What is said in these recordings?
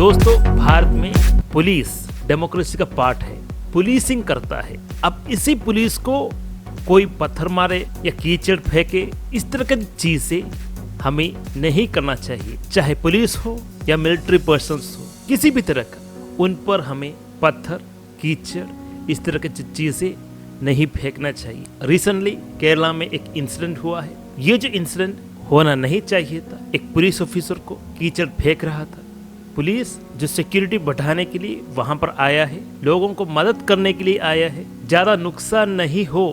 दोस्तों, भारत में police democracy का पार्ट है, पुलिसिंग करता है। अब इसी पुलिस को कोई पत्थर मारे या कीचड़ फेंके, इस तरह की चीजें हमें नहीं करना चाहिए। चाहे पुलिस हो या मिलिट्री पर्सन्स हो, किसी भी तरह का उन पर हमें पत्थर, कीचड़, इस तरह की चीजें नहीं फेंकना चाहिए। रिसेंटली केरला में एक इंसिडेंट हुआ है। ये जो इंसिडेंट होना नहीं चाहिए था, एक पुलिस ऑफिसर को कीचड़ फेंक रहा था। पुलिस जो सिक्योरिटी बढ़ाने के लिए वहां पर आया है, लोगों को मदद करने के लिए आया है, ज्यादा नुकसान नहीं हो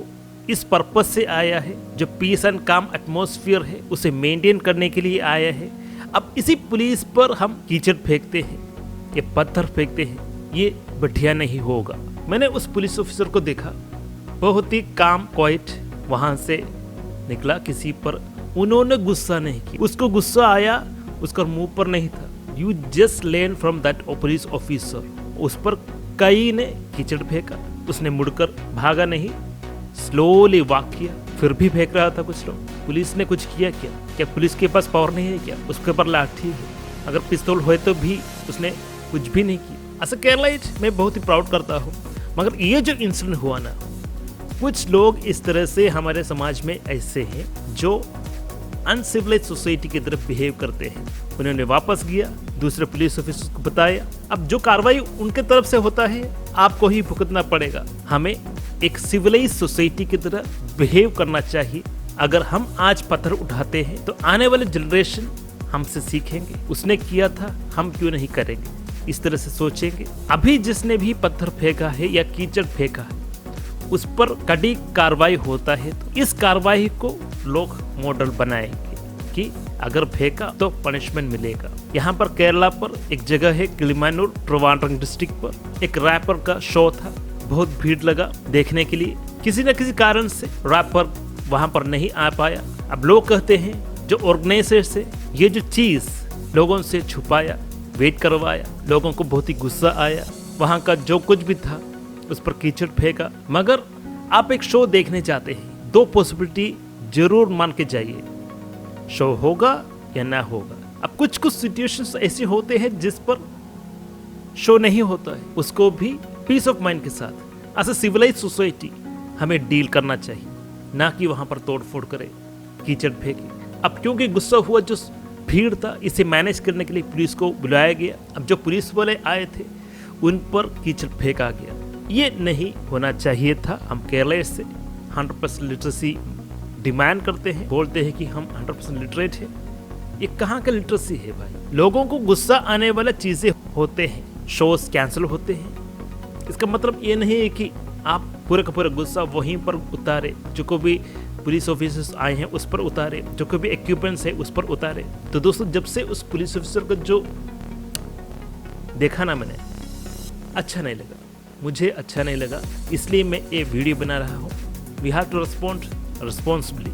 इस पर्पज से आया है, जो पीस एंड काम एटमॉस्फेयर है उसे मेंटेन करने के लिए आया है। अब इसी पुलिस पर हम कीचड़ फेंकते हैं, ये पत्थर फेंकते हैं, ये बढ़िया नहीं होगा। मैंने उस पुलिस ऑफिसर को देखा, बहुत ही काम क्वाइट वहां से निकला, किसी पर उन्होंने गुस्सा नहीं किया। उसको गुस्सा आया, उसका मुंह पर नहीं था। You just learn from that police officer. उस पर कई ने कीचड़ फेंका, उसने मुड़कर भागा नहीं, स्लोली वॉक किया, फिर भी फेंक रहा था कुछ लोग। पुलिस ने कुछ किया क्या? क्या पुलिस के पास पावर नहीं है क्या? उसके ऊपर लाठी है, अगर पिस्तौल हुए तो भी उसने कुछ भी नहीं किया। ऐसा केरलाइट मैं बहुत ही प्राउड करता हूँ। मगर ये जो इंसिडेंट हुआ ना, कुछ लोग इस तरह से हमारे समाज में ऐसे हैं जो अनसिविलाइज सोसाइटी की तरफ बिहेव करते हैं। उन्होंने वापस गया, दूसरे पुलिस ऑफिसर को बताया। अब जो कार्रवाई उनके तरफ से होता है आपको ही भुगतना पड़ेगा। हमें एक सिविलाइज सोसाइटी की तरह बिहेव करना चाहिए। अगर हम आज पत्थर उठाते हैं तो आने वाले जनरेशन हमसे सीखेंगे, उसने किया था हम क्यों नहीं करेंगे, इस तरह से सोचेंगे। अभी जिसने भी पत्थर फेंका है या कीचड़ फेंका है उस पर कड़ी कार्रवाई होता है, तो इस कार्रवाई को लोग मॉडल बनाएंगे कि अगर फेंका तो पनिशमेंट मिलेगा। यहाँ पर केरला पर एक जगह है किलिमानूर, ट्रिवांड्रम डिस्ट्रिक्ट पर एक रैपर का शो था। बहुत भीड़ लगा देखने के लिए। किसी न किसी कारण से रैपर वहाँ पर नहीं आ पाया। अब लोग कहते हैं जो ऑर्गेनाइजर से ये जो चीज लोगों से छुपाया, वेट करवाया, लोगों को बहुत ही गुस्सा आया। वहाँ का जो कुछ भी था उस पर कीचड़ फेंका। मगर आप एक शो देखने चाहते हैं, दो पॉसिबिलिटी जरूर मान के जाइए, शो होगा या ना होगा। अब कुछ कुछ सिचुएशंस ऐसे होते हैं जिस पर शो नहीं होता है, उसको भी पीस ऑफ माइंड के साथ एज अ सिविलाइज सोसाइटी हमें डील करना चाहिए, ना कि वहां पर तोड़ फोड़ करे, कीचड़ फेंके। अब क्योंकि गुस्सा हुआ जो भीड़ था, इसे मैनेज करने के लिए पुलिस को बुलाया गया। अब जो पुलिस वाले आए थे उन पर कीचड़ फेंका गया। ये नहीं होना चाहिए था। हम केरला से 100% लिटरेसी डिमांड करते हैं, बोलते हैं कि हम 100% लिटरेट हैं। ये कहाँ का लिटरेसी है भाई? लोगों को गुस्सा आने वाला चीजें होते हैं, शोज कैंसिल होते हैं। इसका मतलब ये नहीं है कि आप पूरे का पूरा गुस्सा वहीं पर उतारे, जो कोई भी पुलिस ऑफिसर्स आए हैं उस पर उतारे, जो कोई भी इक्विपमेंट्स है उस पर उतारे। तो दोस्तों, जब से उस पुलिस ऑफिसर को जो देखा ना मैंने, अच्छा नहीं लगा, मुझे अच्छा नहीं लगा, इसलिए मैं ये वीडियो बना रहा हूँ। We have to respond responsibly.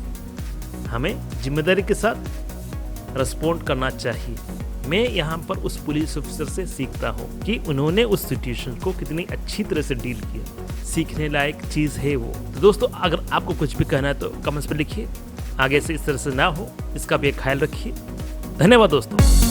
हमें जिम्मेदारी के साथ रिस्पॉन्ड करना चाहिए। मैं यहाँ पर उस पुलिस ऑफिसर से सीखता हूँ कि उन्होंने उस सिचुएशन को कितनी अच्छी तरह से डील किया। सीखने लायक चीज़ है वो। तो दोस्तों, अगर आपको कुछ भी कहना है तो कमेंट्स पर लिखिए। आगे से इस तरह से ना हो, इसका भी एक ख्याल रखिए। धन्यवाद दोस्तों।